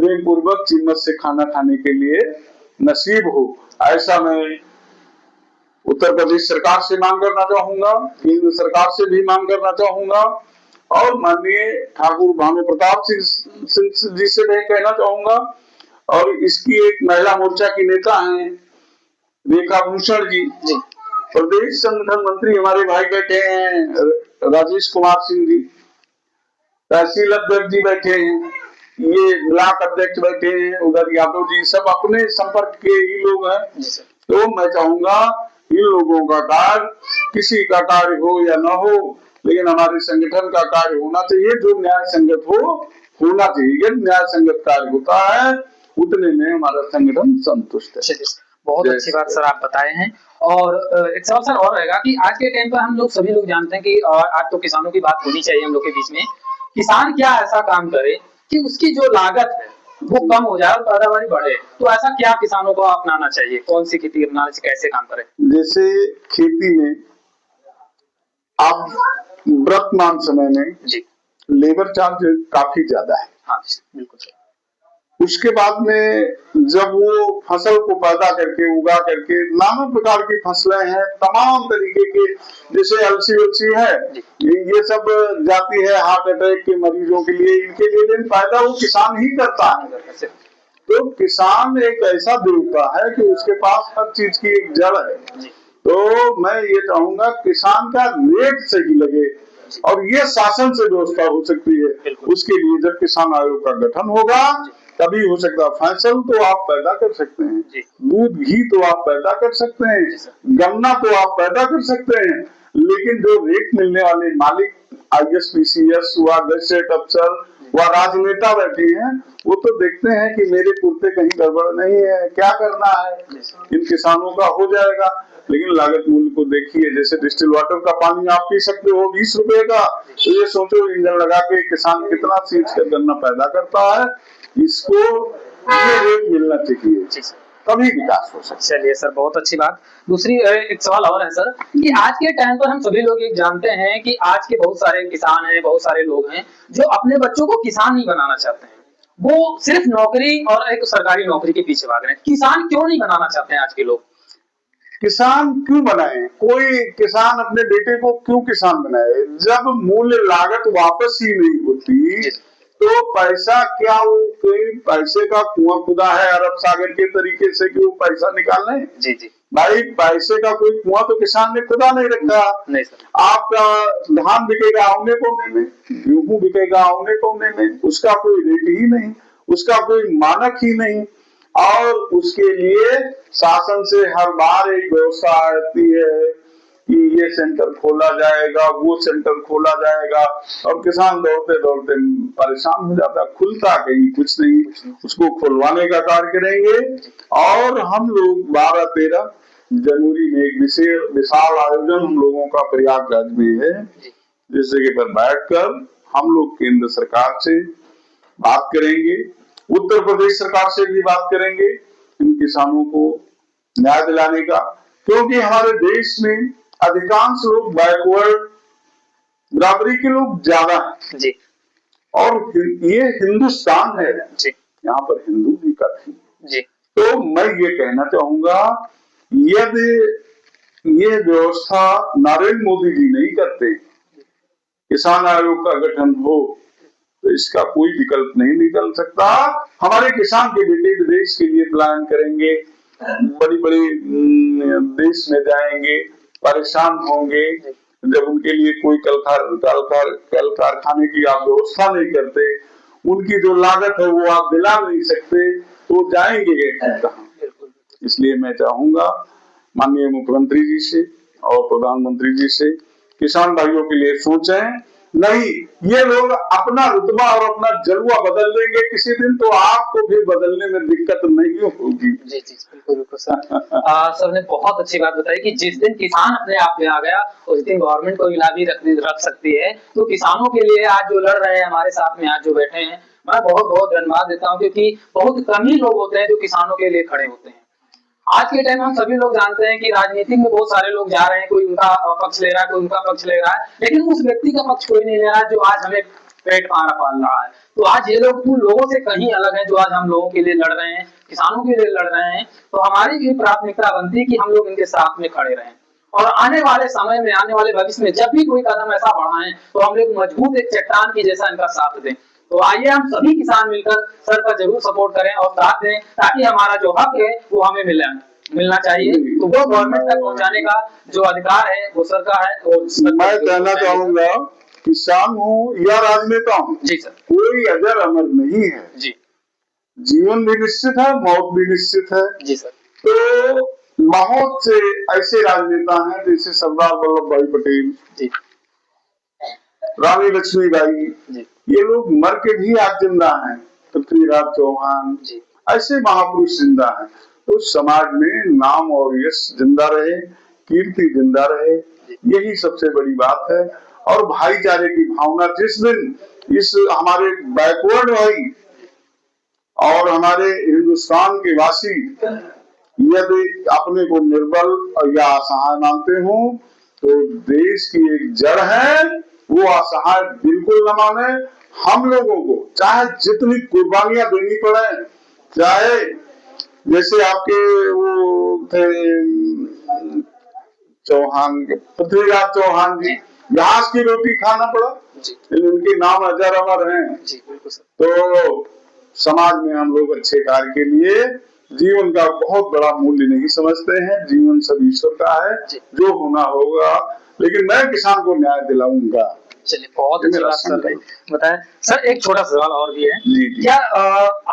प्रेम पूर्वक चिम्मच से खाना खाने के लिए नसीब हो, ऐसा मैं उत्तर प्रदेश सरकार से मांग करना चाहूंगा, केंद्र सरकार से भी मांग करना चाहूंगा और माननीय ठाकुर भानु प्रताप सिंह जी से मैं कहना चाहूंगा। और इसकी एक महिला मोर्चा की नेता हैं रेखा भूषण जी, प्रदेश संगठन मंत्री हमारे भाई बैठे हैं राजेश कुमार सिंह जी, तहसील अध्यक्ष जी बैठे हैं, ये ब्लॉक अध्यक्ष बैठे हैं उधर यादव जी, सब अपने संपर्क के ही लोग हैं। तो मैं चाहूंगा इन लोगों का कार्य, किसी का कार्य हो या न हो, लेकिन हमारे संगठन का कार्य होना चाहिए, जो न्याय संगत होना चाहिए। न्याय संगत कार्य होता है उतने में हमारा संगठन संतुष्ट है। बहुत अच्छी बात सर आप बताए हैं। और एक सवाल सर और रहेगा कि आज के टाइम पर हम लोग सभी लोग जानते हैं कि आज तो किसानों की बात होनी चाहिए हम लोग के बीच में, किसान क्या ऐसा काम करे कि उसकी जो लागत है वो कम हो जाए और पैदावारी बढ़े, तो ऐसा क्या किसानों को अपनाना चाहिए, कौन सी खेती अपनाना चाहिए, कैसे काम करे? जैसे खेती में अब वर्तमान समय में जी लेबर चार्ज काफी ज्यादा है। हाँ बिल्कुल सर। उसके बाद में जब वो फसल को पैदा करके उगा करके, नाना प्रकार की फसलें हैं तमाम तरीके के, जैसे अलसी वलसी है, ये सब जाती है हार्ट अटैक के मरीजों के लिए, इनके लिए, लेकिन फायदा वो किसान ही करता है। तो किसान एक ऐसा देवता है कि उसके पास हर चीज की एक जड़ है। तो मैं ये चाहूंगा किसान का रेट सही लगे और ये शासन से व्यवस्था हो सकती है। उसके लिए जब किसान आयोग का गठन होगा तभी हो सकता है। फसल तो आप पैदा कर सकते हैं, दूध घी तो आप पैदा कर सकते हैं, गन्ना तो आप पैदा कर सकते हैं, लेकिन जो रेट मिलने वाले मालिक ISPCS हुआ, गैजेट अफसर व राजनेता बैठे हैं, वो तो देखते हैं कि मेरे कुर्ते कहीं गड़बड़ नहीं है, क्या करना है, इन किसानों का हो जाएगा। लेकिन लागत मूल्य को देखिए, जैसे डिस्टिल वाटर का पानी आप पी सकते हो 20 रुपए का, तो ये सोचो इंजन लगा के किसान कितना सींच कर गन्ना पैदा करता है, इसको ये रेट मिलना चाहिए, तभी विकास हो सकता है। चलिए सर बहुत अच्छी बात। दूसरी एक सवाल और है सर कि आज के टाइम पर हम सभी लोग एक जानते हैं कि आज के बहुत सारे किसान हैं, बहुत सारे लोग हैं जो अपने बच्चों को किसान नहीं बनाना चाहते हैं, वो सिर्फ नौकरी और एक सरकारी नौकरी के पीछे भाग रहे हैं। किसान क्यों नहीं बनाना चाहते हैं आज के लोग? किसान क्यों बनाए? कोई किसान अपने बेटे को क्यों किसान बनाए? जब मूल्य लागत वापस ही नहीं होती तो पैसा क्या, वो कोई पैसे का कुआं खुदा है अरब सागर के तरीके से कि वो पैसा निकाल लें? जी भाई, पैसे का कोई कुआं तो किसान ने खुदा नहीं रखा। नहीं सर। आपका धान बिकेगा औने पौने में, गेहूं बिकेगा औने पौने में, उसका कोई रेट ही नहीं, उसका कोई मानक ही नहीं। और उसके लिए शासन से हर बार एक व्यवस्था आती है कि ये सेंटर खोला जाएगा, वो सेंटर खोला जाएगा, और किसान दौड़ते दौड़ते परेशान हो जाता, खुलता कहीं कुछ नहीं। उसको खुलवाने का कार्य करेंगे। और हम लोग 12-13 जनवरी में एक विशाल आयोजन हम लोगों का प्रयागराज में है, जिस जगह पर बैठकर हम लोग केंद्र सरकार से बात करेंगे, उत्तर प्रदेश सरकार से भी बात करेंगे इन किसानों को न्याय दिलाने का। क्योंकि हमारे देश में अधिकांश लोग बैकवर्ड बराबरी के लोग ज्यादा हैं जी, और ये हिंदुस्तान है जी, यहाँ पर हिंदू भी काफी जी। तो मैं ये कहना चाहूंगा, यदि ये व्यवस्था नरेंद्र मोदी जी नहीं करते, किसान आयोग का गठन हो, तो इसका कोई विकल्प नहीं निकल सकता। हमारे किसान के बेटे विदेश के लिए प्लान करेंगे, बड़ी बड़ी देश में जाएंगे, परेशान होंगे, जब उनके लिए कोई कल कारखाने की आप व्यवस्था नहीं करते, उनकी जो लागत है वो आप दिला नहीं सकते, तो जाएंगे कहाँ? इसलिए मैं चाहूंगा माननीय मुख्यमंत्री जी से और प्रधानमंत्री जी से, किसान भाइयों के लिए सोचें। नहीं, ये लोग अपना रुतबा और अपना जलवा बदल लेंगे किसी दिन, तो आपको भी बदलने में दिक्कत नहीं होगी। जी बिल्कुल सर। सर ने बहुत अच्छी बात बताई कि जिस दिन किसान अपने आप में आ गया उस दिन गवर्नमेंट को इलाज रख सकती है। तो किसानों के लिए आज जो लड़ रहे हैं हमारे साथ में, आज जो बैठे हैं, मैं बहुत बहुत धन्यवाद देता हूँ, क्योंकि बहुत कम ही लोग होते हैं जो किसानों के लिए खड़े होते हैं। आज के टाइम हम सभी लोग जानते हैं कि राजनीति में बहुत सारे लोग जा रहे हैं, कोई उनका पक्ष ले रहा है, कोई उनका पक्ष ले रहा है, लेकिन उस व्यक्ति का पक्ष कोई नहीं ले रहा है जो आज हमें पेट पाल रहा है। तो आज ये लोग उन लोगों से कहीं अलग है जो आज हम लोगों के लिए लड़ रहे हैं, किसानों के लिए लड़ रहे हैं। तो हमारी भी प्राथमिकता बनती है कि हम लोग इनके साथ में खड़े रहें और आने वाले समय में, आने वाले भविष्य में जब भी कोई कदम ऐसा बढ़ाएं तो हम लोग मजबूत एक चट्टान की जैसा इनका साथ दें। तो आइए हम सभी किसान मिलकर सर का जरूर सपोर्ट करें और साथ दें, ताकि हमारा जो हक है वो हमें मिलना चाहिए। तो वो गवर्नमेंट तक पहुंचाने का जो अधिकार है वो सर का है। मैं कहना चाहूंगा, किसान हो या राजनेता हो, जी सर, कोई अजर अमर नहीं है जी। जीवन भी निश्चित है, मौत भी निश्चित है जी सर। तो बहुत से ऐसे राजनेता हैं जैसे सरदार वल्लभ भाई पटेल जी, रानी लक्ष्मीबाई, ये लोग मर के भी आज जिंदा हैं, पृथ्वीराज चौहान जी, ऐसे महापुरुष जिंदा हैं। तो समाज में नाम और यश जिंदा रहे, कीर्ति जिंदा रहे, यही सबसे बड़ी बात है। और भाईचारे की भावना जिस दिन इस हमारे बैकवर्ड भाई और हमारे हिंदुस्तान के वासी यदि अपने को निर्बल या असहाय मानते हो तो देश की एक जड़ है, वो असहाय बिल्कुल न माने। हम लोगों को चाहे जितनी कुर्बानियां देनी पड़े, चाहे जैसे आपके वो थे चौहान, पृथ्वीराज चौहान जी, घास की रोटी खाना पड़ा, उनके नाम अजर अमर हैं। तो समाज में हम लोग अच्छे कार्य के लिए जीवन का बहुत बड़ा मूल्य नहीं समझते हैं। जीवन सब ईश्वर का है, जो होना होगा, लेकिन मैं किसान को न्याय दिलाऊंगा। चलिए, बहुत अच्छी बात सर बताया। सर एक छोटा सवाल और भी है, जी। क्या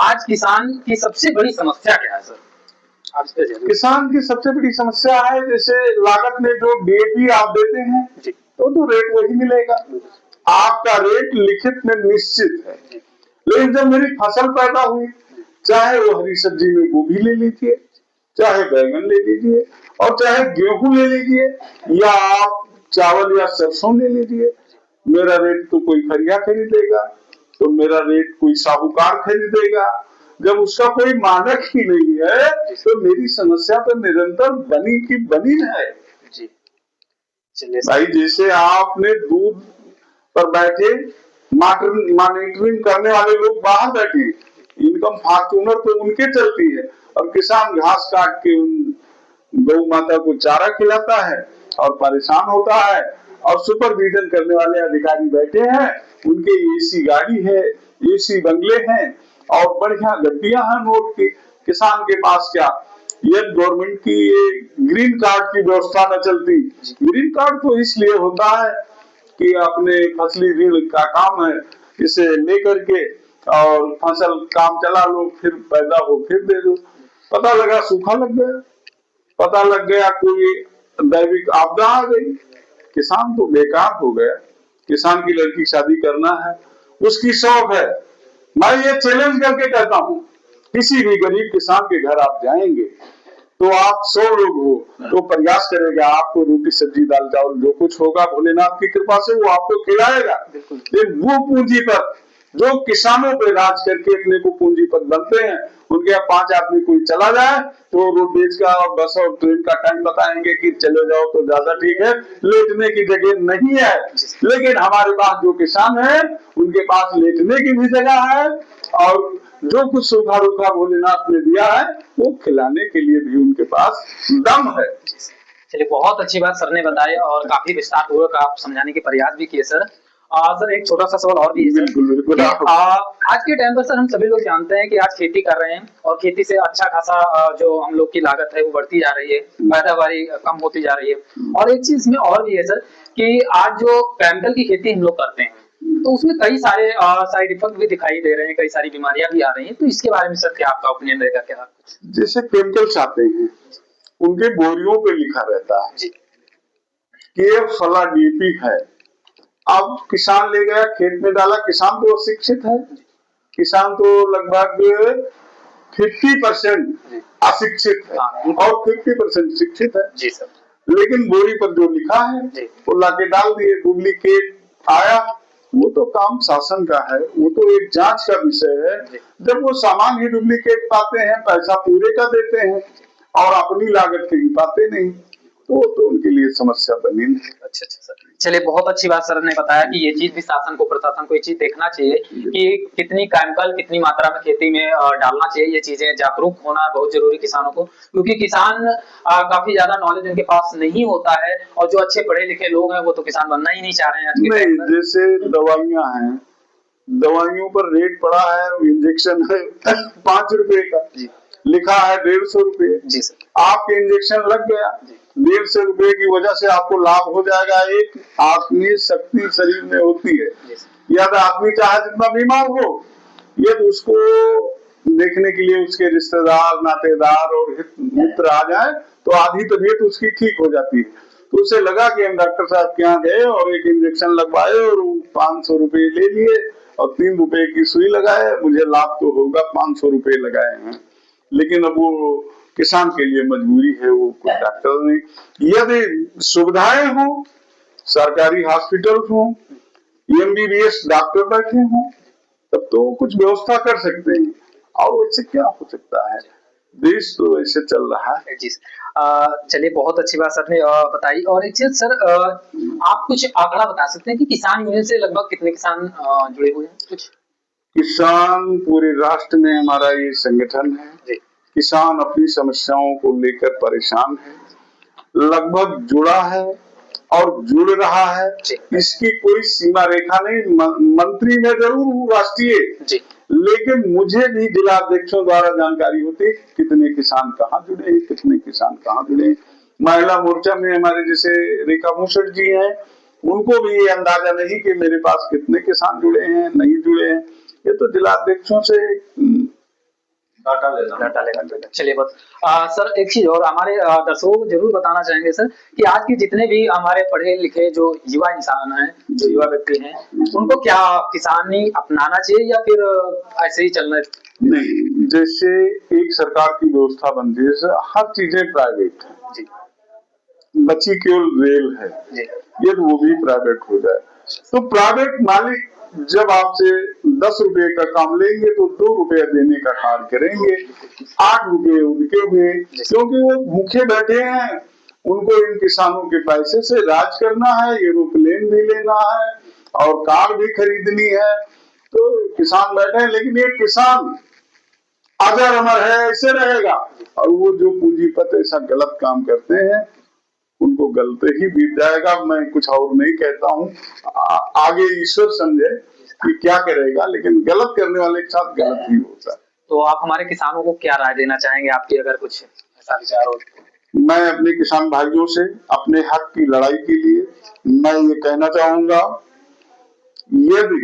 आज किसान की सबसे बड़ी समस्या क्या है सर? आप इस पे किसान की सबसे बड़ी समस्या है, जैसे लागत में जो DAP आप देते हैं तो रेट वही मिलेगा, आपका रेट लिखित में निश्चित है। लेकिन जब मेरी फसल पैदा हुई, चाहे वो हरी सब्जी में गोभी ले लीजिए, चाहे बैगन ले लीजिए, और चाहे गेहूं ले लीजिए, या आप चावल या सरसों ले लीजिए, मेरा रेट तो कोई फरिया खरीदेगा, तो मेरा रेट कोई साहूकार खरीदेगा। जब उसका कोई मानक ही नहीं है तो मेरी समस्या तो निरंतर बनी की बनी है जी। चलिए भाई, जैसे आपने दूध पर बैठे मॉनिटरिंग करने वाले लोग बाहर बैठे, इनकम फॉर्च्यूनर तो उनके चलती है, और किसान घास काट के उन गौ माता को चारा खिलाता है और परेशान होता है, और सुपरविजन करने वाले अधिकारी बैठे हैं, उनके AC गाड़ी है, AC बंगले हैं और बढ़िया गड्डियां हैं नोट की। किसान के पास क्या, ये गवर्नमेंट की ये ग्रीन कार्ड की व्यवस्था न चलती। ग्रीन कार्ड तो इसलिए होता है कि अपने फसली ऋण का काम है, इसे लेकर के और फसल काम चला लो, फिर पैदा हो फिर दे दो। पता लगा सूखा लग गया, पता लग गया कोई दैविक आपदा आ गई, किसान तो बेकार हो गया। किसान की लड़की शादी करना है, उसकी शौक है। मैं ये चैलेंज करके कहता हूँ, किसी भी गरीब किसान के घर आप जाएंगे तो आप 100 लोग हो तो प्रयास करेगा, आपको रोटी सब्जी दाल चावल जो कुछ होगा भोलेनाथ की कृपा से वो आपको खिलाएगा। लेकिन वो पूंजीपत जो किसानों पे राज करके अपने को पूंजीपत बनते हैं, उनके यहाँ 5 आदमी कोई चला जाए तो रोडवेज का और बस और ट्रेन का टाइम बताएंगे कि चले जाओ तो ज्यादा ठीक है, लेटने की जगह नहीं है। लेकिन हमारे पास जो किसान है उनके पास लेटने की भी जगह है, और जो कुछ सूखा रूखा भोलेनाथ ने दिया है वो खिलाने के लिए भी उनके पास दम है। चलिए, बहुत अच्छी बात सर ने बताई और काफी विस्तार पूर्वक आप समझाने के प्रयास भी किए सर। सर एक छोटा सा सवाल और भी है सर। बिल्कुल। आज के टाइम पर सर हम सभी लोग जानते हैं कि आज खेती कर रहे हैं और खेती से अच्छा खासा जो हम लोग की लागत है वो बढ़ती जा रही है, पैदावारी कम होती जा रही है। और एक चीज में और भी है सर कि आज जो केमिकल की खेती हम लोग करते हैं तो उसमें कई सारे साइड इफेक्ट भी दिखाई दे रहे हैं, कई सारी बीमारियां भी आ रही हैं। तो इसके बारे में सर क्या आपका ओपिनियन रहेगा? क्या जैसे केमिकल्स आते हैं उनके बोरियों पे लिखा रहता है कि ये फला DAP है, अब किसान ले गया खेत में डाला, किसान तो अशिक्षित है, किसान तो लगभग 50% अशिक्षित है और 50% शिक्षित है जी सर। लेकिन बोरी पर जो लिखा है वो लाके डाल दिए, डुप्लीकेट आया, वो तो काम शासन का है, वो तो एक जांच का विषय है। जब वो सामान ही डुप्लीकेट पाते हैं, पैसा पूरे का देते हैं और अपनी लागत कहीं पाते नहीं, तो उनके लिए समस्या बनी नहीं। अच्छा सर, चलिए बहुत अच्छी बात सर ने बताया कि ये चीज भी शासन को, प्रशासन को ये चीज देखना चाहिए कि कितनी केमिकल कितनी मात्रा में खेती में डालना चाहिए। ये चीजें जागरूक होना बहुत जरूरी किसानों को, क्योंकि किसान काफी ज्यादा नॉलेज उनके पास नहीं होता है, और जो अच्छे पढ़े लिखे लोग हैं वो तो किसान बनना ही नहीं चाह रहे हैं आज के टाइम में। जैसे दवाइयां हैं, दवाइयों पर रेट पड़ा है, इंजेक्शन है 5 रुपए का, लिखा है 150 रुपए जी सर, आपके इंजेक्शन लग गया, 150 रुपए की वजह से आपको लाभ हो जाएगा। एक आत्मीय शक्ति शरीर में होती है, या तो आदमी चाहे जितना बीमार हो, ये तो उसको देखने के लिए उसके रिश्तेदार नातेदार और मित्र आ जाए तो आधी तबीयत उसकी ठीक हो जाती है। तो उसे लगा कि हम डॉक्टर साहब के यहाँ गए और एक इंजेक्शन लगवाए और 500 रुपए ले लिए और 3 रुपए की सुई लगाए, मुझे लाभ तो होगा, 500 रुपए लगाए हैं। लेकिन अब वो किसान के लिए मजबूरी है, वो कुछ डॉक्टर नहीं। यदि सुविधाएं हो, सरकारी हॉस्पिटल हो, MBBS डॉक्टर बैठे हों, तब तो कुछ व्यवस्था कर सकते हैं। और इससे क्या हो सकता है, देश तो ऐसे चल रहा है। जी चलिए बहुत अच्छी बात सर ने बताई। और एक चीज सर, आप कुछ आंकड़ा बता सकते हैं कि किसान यूनियन से लगभग कितने किसान जुड़े हुए हैं? कुछ किसान पूरे राष्ट्र में हमारा ये संगठन है जी। किसान अपनी समस्याओं को लेकर परेशान है, लगभग जुड़ा है और जुड़ रहा है। इसकी कोई सीमा रेखा नहीं। मंत्री में जरूर हूँ राष्ट्रीय, लेकिन मुझे भी जिला अध्यक्षों द्वारा जानकारी होती है कितने किसान कहाँ जुड़े हैं, कितने किसान कहाँ जुड़े हैं। महिला मोर्चा में हमारे जैसे रेखा भूषण जी हैं, उनको भी ये अंदाजा नहीं कि मेरे पास कितने किसान जुड़े हैं, नहीं जुड़े हैं। ये तो जिला अध्यक्षों से डाटा लेना। चलिए बस सर एक चीज और हमारे दर्शकों को जरूर बताना चाहेंगे सर कि आज के जितने भी हमारे पढ़े लिखे जो युवा इंसान हैं, जो युवा व्यक्ति हैं, उनको क्या किसानी अपनाना चाहिए या फिर ऐसे ही चलना? नहीं, जैसे एक सरकार की व्यवस्था बनती है, हर चीजें प्राइवेट है जी, बची केवल रेल है जी, ये तो वो भी प्राइवेट हो जाए तो प्राइवेट मालिक जब आपसे 10 रुपए का काम लेंगे तो 2 रुपया देने का कार्य करेंगे, 8 रुपए उनके हुए, क्योंकि वो भूखे बैठे हैं। उनको इन किसानों के पैसे से राज करना है, एरोप्लेन भी लेना है और कार भी खरीदनी है, तो किसान बैठे हैं। लेकिन ये किसान अजर अमर है, ऐसे रहेगा। और वो जो पूंजीपति ऐसा गलत काम करते हैं उनको गलत ही बीत जाएगा। मैं कुछ और नहीं कहता हूँ, आगे ईश्वर समझे कि क्या करेगा, लेकिन गलत करने वाले के साथ गलत ही होता है। तो आप हमारे किसानों को क्या राय देना चाहेंगे, आपकी अगर कुछ ऐसा विचार हो? मैं अपने किसान भाइयों से अपने हक की लड़ाई के लिए मैं ये कहना चाहूंगा, यदि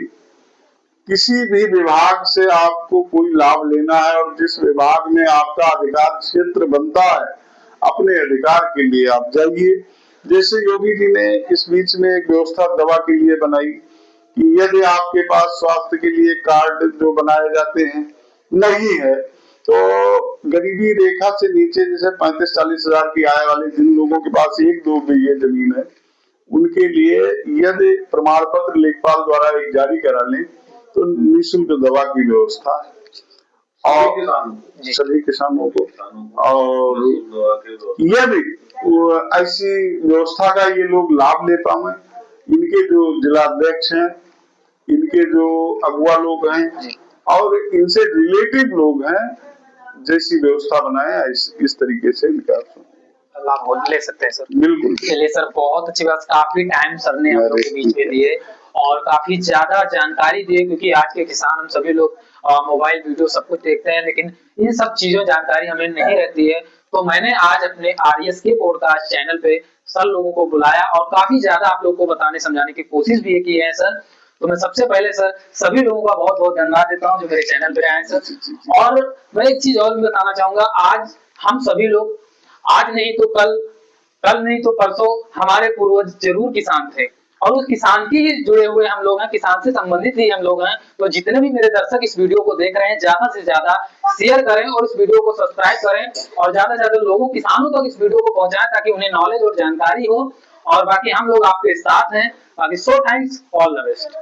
किसी भी विभाग से आपको कोई लाभ लेना है और जिस विभाग में आपका अधिकार क्षेत्र बनता है, अपने अधिकार के लिए आप जाइए। जैसे योगी जी ने इस बीच में एक व्यवस्था दवा के लिए बनाई कि यदि आपके पास स्वास्थ्य के लिए कार्ड जो बनाए जाते हैं नहीं है, तो गरीबी रेखा से नीचे जैसे 35-40 हजार की आय वाले जिन लोगों के पास 1-2 बीघे जमीन है, उनके लिए यदि प्रमाण पत्र लेखपाल द्वारा एक जारी करा लें तो निःशुल्क दवा की व्यवस्था है और सभी किसानों को। और यदि ऐसी व्यवस्था का ये लोग लाभ ले पाए, इनके जो जिला अध्यक्ष हैं, इनके जो अगुआ लोग हैं और इनसे रिलेटिव लोग हैं, जैसी व्यवस्था बनाए इस तरीके से इनका लाभ ले सकते हैं सर। बिल्कुल। चलिए सर बहुत अच्छी बात, काफी टाइम सर ने हम लोग के बीच में दिए और काफी ज्यादा जानकारी दी, क्योंकि आज के किसान हम सभी लोग मोबाइल वीडियो सब कुछ देखते हैं, लेकिन इन सब चीजों जानकारी हमें नहीं रहती है। तो मैंने आज अपने RES के पॉडकास्ट चैनल पे सर लोगों को बुलाया और काफी ज्यादा आप लोगों को बताने समझाने की कोशिश भी की है सर। तो मैं सबसे पहले सर सभी लोगों का बहुत बहुत धन्यवाद देता हूँ जो मेरे चैनल पे आए सर। और मैं एक चीज और भी बताना चाहूंगा, आज हम सभी लोग, आज नहीं तो कल नहीं तो परसों हमारे पूर्वज जरूर किसान थे और उस किसान की जुड़े हुए हम लोग हैं, किसान से संबंधित ही हम लोग हैं। तो जितने भी मेरे दर्शक इस वीडियो को देख रहे हैं, ज्यादा से ज्यादा शेयर करें और इस वीडियो को सब्सक्राइब करें और ज्यादा से ज्यादा लोगों किसानों तक इस वीडियो को पहुंचाएं ताकि उन्हें नॉलेज और जानकारी हो। और बाकी हम लोग आपके साथ हैं। बाकी so thanks, all the best.